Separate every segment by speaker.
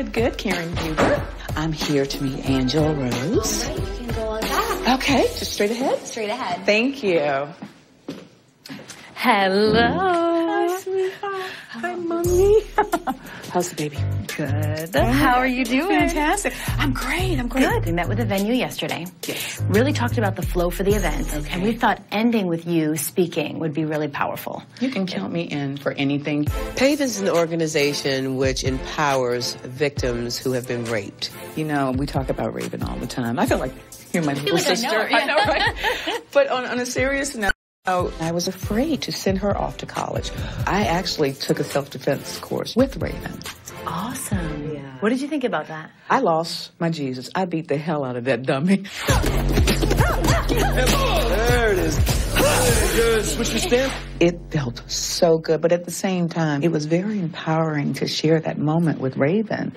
Speaker 1: Good, Karen Huber. I'm here to meet Angela Rose.
Speaker 2: All right, you can go on back.
Speaker 1: Okay, just straight ahead?
Speaker 2: Straight ahead.
Speaker 1: Thank you.
Speaker 2: Hello.
Speaker 1: Hi, sweetheart. Hi, Mommy. How's the baby?
Speaker 2: Good. How are you doing?
Speaker 1: Fantastic. I'm great.
Speaker 2: Good. We met with the venue yesterday.
Speaker 1: Yes.
Speaker 2: Really talked about the flow for the event.
Speaker 1: Okay.
Speaker 2: And we thought ending with you speaking would be really powerful.
Speaker 1: You can count me in for anything.
Speaker 3: PAVE is an organization which empowers victims who have been raped.
Speaker 1: You know, we talk about Raven all the time. I feel like you're my little
Speaker 2: like I
Speaker 1: sister.
Speaker 2: know her, yeah.
Speaker 1: I know, right? But on a serious note, I was afraid to send her off to college. I actually took a self-defense course with Raven.
Speaker 2: Awesome. Yeah. What did you think about that?
Speaker 1: I lost my Jesus. I beat the hell out of that dummy.
Speaker 4: There it is. Good. Switch your stance.
Speaker 1: It felt so good, but at the same time, it was very empowering to share that moment with Raven.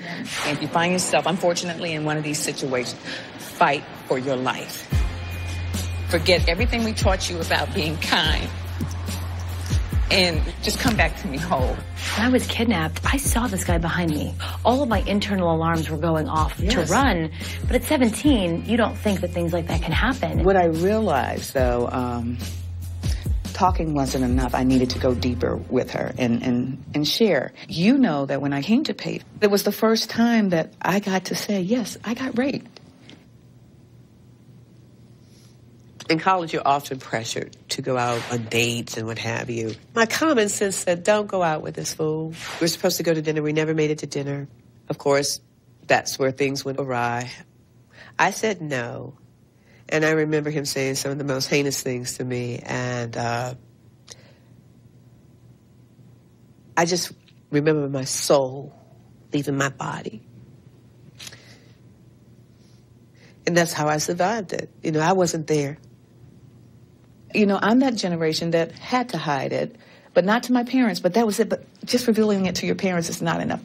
Speaker 1: And if you find yourself, unfortunately, in one of these situations, fight for your life. Forget everything we taught you about being kind. And just come back to me whole.
Speaker 2: When I was kidnapped, I saw this guy behind me. All of my internal alarms were going off to run. But at 17, you don't think that things like that can happen.
Speaker 1: What I realized, though, talking wasn't enough. I needed to go deeper with her and share. You know that when I came to PAVE, it was the first time that I got to say, yes, I got raped.
Speaker 3: In college, you're often pressured to go out on dates and what have you. My common sense said, don't go out with this fool. We're supposed to go to dinner. We never made it to dinner. Of course, that's where things went awry. I said no. And I remember him saying some of the most heinous things to me. And I just remember my soul leaving my body. And that's how I survived it. You know, I wasn't there. You know, I'm that generation that had to hide it, but not to my parents, but that was it. But just revealing it to your parents is not enough.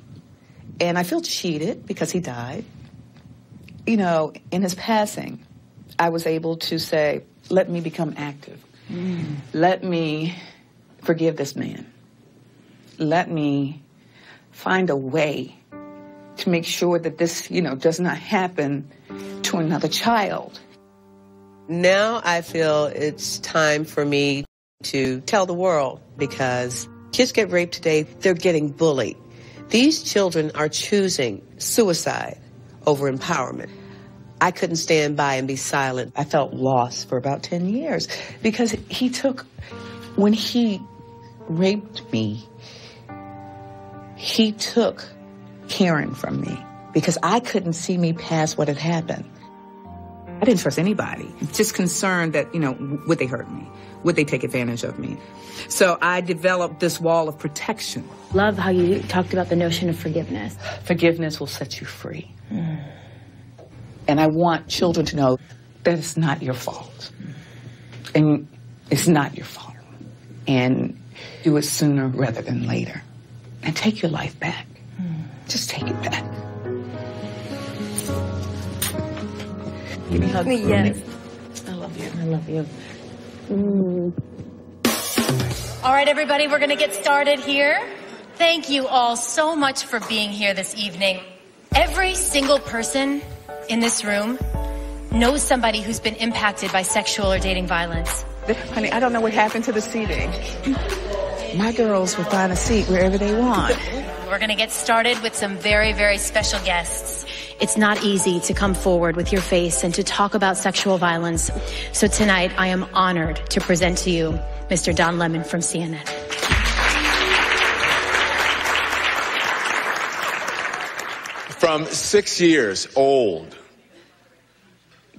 Speaker 3: And I feel cheated because he died. You know, in his passing, I was able to say, let me become active. Let me forgive this man. Let me find a way to make sure that this, you know, does not happen to another child. Now I feel it's time for me to tell the world, because kids get raped today, they're getting bullied. These children are choosing suicide over empowerment. I couldn't stand by and be silent. I felt lost for about 10 years because when he raped me, he took Karen from me because I couldn't see me past what had happened. I didn't trust anybody. Just concerned that, you know, would they hurt me? Would they take advantage of me? So I developed this wall of protection.
Speaker 2: Love how you talked about the notion of forgiveness.
Speaker 1: Forgiveness will set you free. And I want children to know that it's not your fault. And it's not your fault. And do it sooner rather than later. And take your life back. Just take it back. Give me a hug.
Speaker 2: Yes.
Speaker 1: I love you.
Speaker 2: I love you. All right, everybody, we're going to get started here. Thank you all so much for being here this evening. Every single person in this room knows somebody who's been impacted by sexual or dating violence.
Speaker 1: Honey, I don't know what happened to the seating. My girls will find a seat wherever they want.
Speaker 2: We're going to get started with some very, very special guests. It's not easy to come forward with your face and to talk about sexual violence. So tonight, I am honored to present to you Mr. Don Lemon from CNN.
Speaker 5: From 6 years old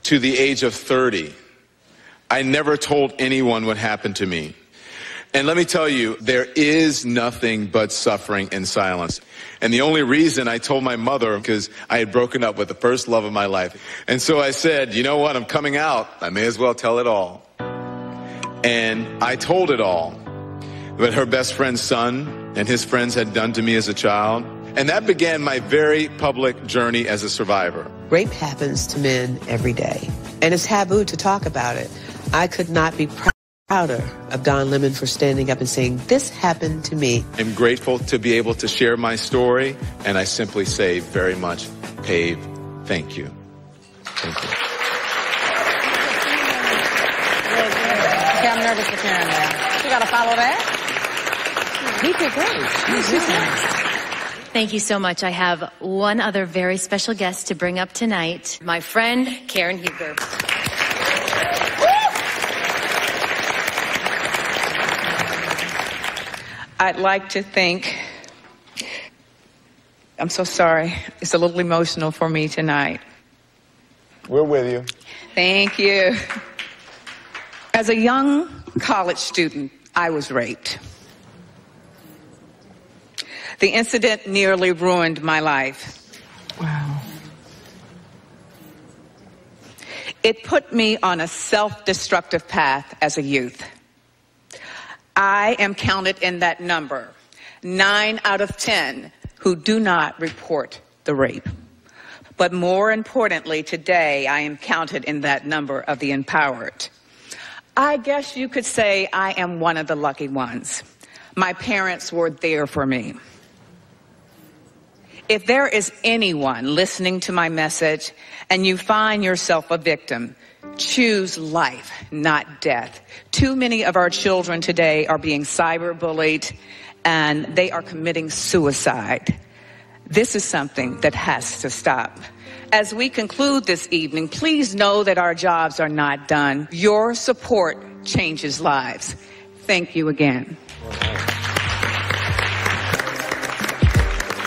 Speaker 5: to the age of 30, I never told anyone what happened to me. And let me tell you, there is nothing but suffering in silence. And the only reason I told my mother, because I had broken up with the first love of my life. And so I said, you know what, I'm coming out. I may as well tell it all. And I told it all. What her best friend's son and his friends had done to me as a child. And that began my very public journey as a survivor.
Speaker 3: Rape happens to men every day, and it's taboo to talk about it. I could not be proud Prouder of Don Lemon for standing up and saying, this happened to me.
Speaker 5: I'm grateful to be able to share my story, and I simply say very much, PAVE, thank you. Thank you.
Speaker 1: Yeah, I'm nervous for Karen now. You got to follow that. He did great.
Speaker 2: Thank you so much. I have one other very special guest to bring up tonight, my friend, Karen Huger.
Speaker 1: I'd like to think, I'm so sorry, it's a little emotional for me tonight.
Speaker 5: We're with you.
Speaker 1: Thank you. As a young college student, I was raped. The incident nearly ruined my life.
Speaker 3: Wow.
Speaker 1: It put me on a self-destructive path as a youth. I am counted in that number, 9 out of 10 who do not report the rape. But more importantly, today I am counted in that number of the empowered. I guess you could say I am one of the lucky ones. My parents were there for me. If there is anyone listening to my message and you find yourself a victim, choose life, not death. Too many of our children today are being cyberbullied and they are committing suicide. This is something that has to stop. As we conclude this evening, please know that our jobs are not done. Your support changes lives. Thank you again.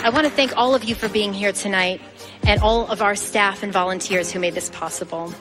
Speaker 2: I want to thank all of you for being here tonight and all of our staff and volunteers who made this possible.